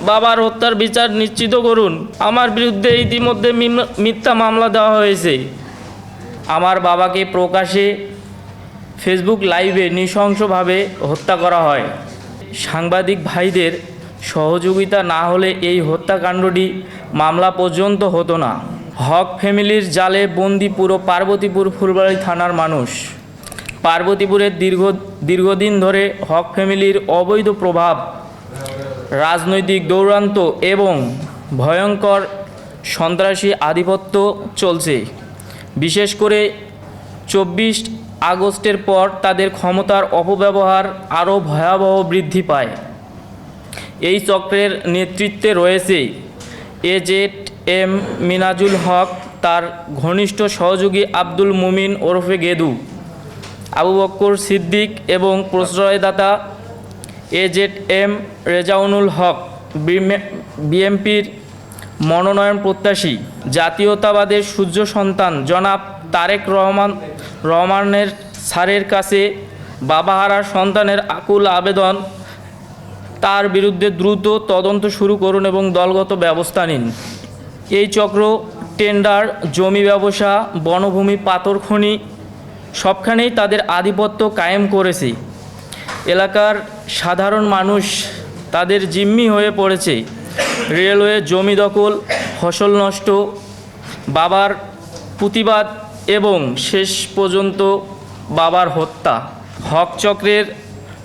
বাবার হত্যার বিচার নিশ্চিত করুন। আমার বিরুদ্ধে ইতিমধ্যে মিথ্যা মামলা দেওয়া হয়েছে। আমার বাবাকে প্রকাশ্যে ফেসবুক লাইভে নৃশংসভাবে হত্যা করা হয়। সাংবাদিক ভাইদের সহযোগিতা না হলে এই হত্যাকাণ্ডটি মামলা পর্যন্ত হতো না। হক ফ্যামিলির জালে বন্দি পুরো পার্বতীপুর ফুলবাড়ী থানার মানুষ। পার্বতীপুরের দীর্ঘদিন ধরে হক ফ্যামিলির অবৈধ প্রভাব, রাজনৈতিক দৌরাত্ম্য এবং ভয়ঙ্কর সন্ত্রাসী আধিপত্য চলছে। বিশেষ করে 24 আগস্টের পর তাদের ক্ষমতার অপব্যবহার আরও ভয়াবহ বৃদ্ধি পায়। এই চক্রের নেতৃত্বে রয়েছে AZM মিনাজুল হক, তার ঘনিষ্ঠ সহযোগী আব্দুল মুমিন ওরফে গেদু, আবু বক্কর সিদ্দিক এবং প্রশ্রয়দাতা AZM রেজাউনুল হক, বিএনপির মনোনয়ন প্রত্যাশী, জাতীয়তাবাদের সূর্য সন্তান জনাব তারেক রহমানের স্যারের কাছে বাবাহারা সন্তানের আকুল আবেদন, তার বিরুদ্ধে দ্রুত তদন্ত শুরু করুন এবং দলগত ব্যবস্থা নিন। এই চক্র টেন্ডার, জমি ব্যবসা, বনভূমি, পাথর খনি সবখানেই তাদের আধিপত্য কায়েম করেছে। এলাকার সাধারণ মানুষ তাদের জিম্মি হয়ে পড়েছে। রেলওয়ে জমি দখল, ফসল নষ্ট, বাবার প্রতিবাদ এবং শেষ পর্যন্ত বাবার হত্যা। হক চক্রের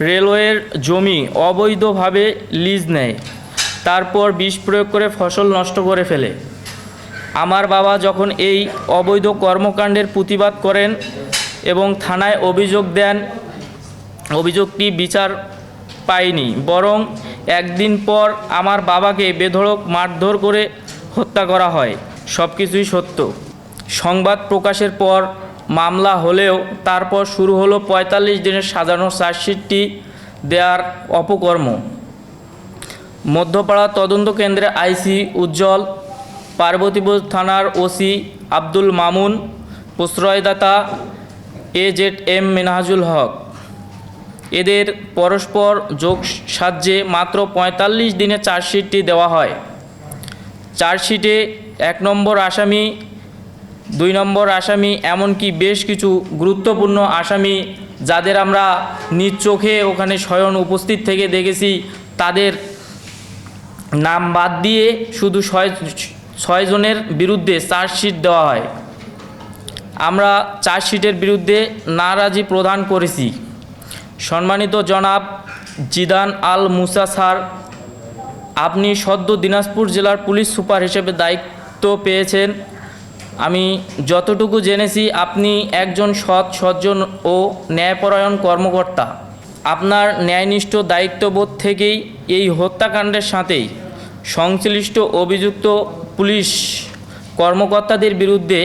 রেলওয়ের জমি অবৈধভাবে লিজ নেয়, তারপর বিষ প্রয়োগ করে ফসল নষ্ট করে ফেলে। আমার বাবা যখন এই অবৈধ কর্মকাণ্ডের প্রতিবাদ করেন এবং থানায় অভিযোগ দেন, অভিযোগটি বিচার পায়নি, বরং একদিন পর আমার বাবাকে বেধড়ক মারধর করে হত্যা করা হয়। সব কিছুই সত্য। সংবাদ প্রকাশের পর মামলা হলেও তারপর শুরু হলো 45 দিনের সাজানো চার্জশিটটি দেওয়ার অপকর্ম। মধ্যপাড়া তদন্ত কেন্দ্রে আইসি উজ্জ্বল, পার্বতীপুর থানার ওসি আব্দুল মামুন, প্রশ্রয়দাতা AZM মিনহাজুল হক, এদের পরস্পর যোগ সাহায্যে মাত্র 45 দিনে চার্জশিটটি দেওয়া হয়। চার্জশিটে 1 নম্বর আসামি, 2 নম্বর আসামি, এমনকি বেশ কিছু গুরুত্বপূর্ণ আসামি যাদের আমরা নিজ চোখে ওখানে স্বয়ং উপস্থিত থেকে দেখেছি, তাদের নাম বাদ দিয়ে শুধু 6 জনের বিরুদ্ধে চার্জশিট দেওয়া হয়। আমরা চার্জশিটের বিরুদ্ধে নারাজি প্রদান করেছি। সম্মানিত জনাব জিদান আল মুসা স্যার, আপনি সদ্য দিনাজপুর জেলার পুলিশ সুপার হিসেবে দায়িত্ব পেয়েছেন। আমি যতটুকু জেনেছি আপনি একজন সৎ, সজ্জন ও ন্যায়পরায়ণ কর্মকর্তা। আপনার ন্যায়নিষ্ঠ দায়িত্ববোধ থেকেই এই হত্যাকাণ্ডের সাথেই সংশ্লিষ্ট অভিযুক্ত পুলিশ কর্মকর্তাদের বিরুদ্ধে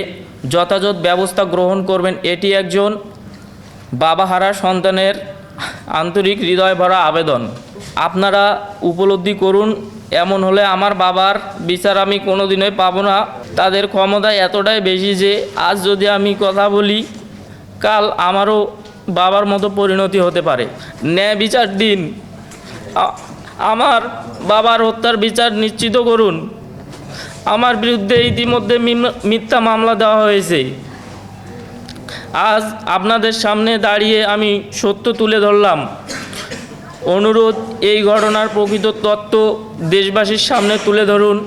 যথাযথ ব্যবস্থা গ্রহণ করবেন, এটি একজন বাবাহারা সন্তানের আন্তরিক হৃদয় ভরা আবেদন। আপনারা উপলব্ধি করুন, এমন হলে আমার বাবার বিচার আমি কোনোদিনই পাবো না। তাদের ক্ষমতা এতটাই বেশি যে আজ যদি আমি কথা বলি, কাল আমারও বাবার মতো পরিণতি হতে পারে। ন্যায় বিচার দিন, আমার বাবার হত্যার বিচার নিশ্চিত করুন। আমার বিরুদ্ধে ইতিমধ্যে মিথ্যা মামলা দেওয়া হয়েছে। আজ আপনাদের সামনে দাঁড়িয়ে আমি সত্য তুলে ধরলাম। অনুরোধ, এই ঘটনার প্রকৃত তথ্য দেশবাসীর সামনে তুলে ধরুন।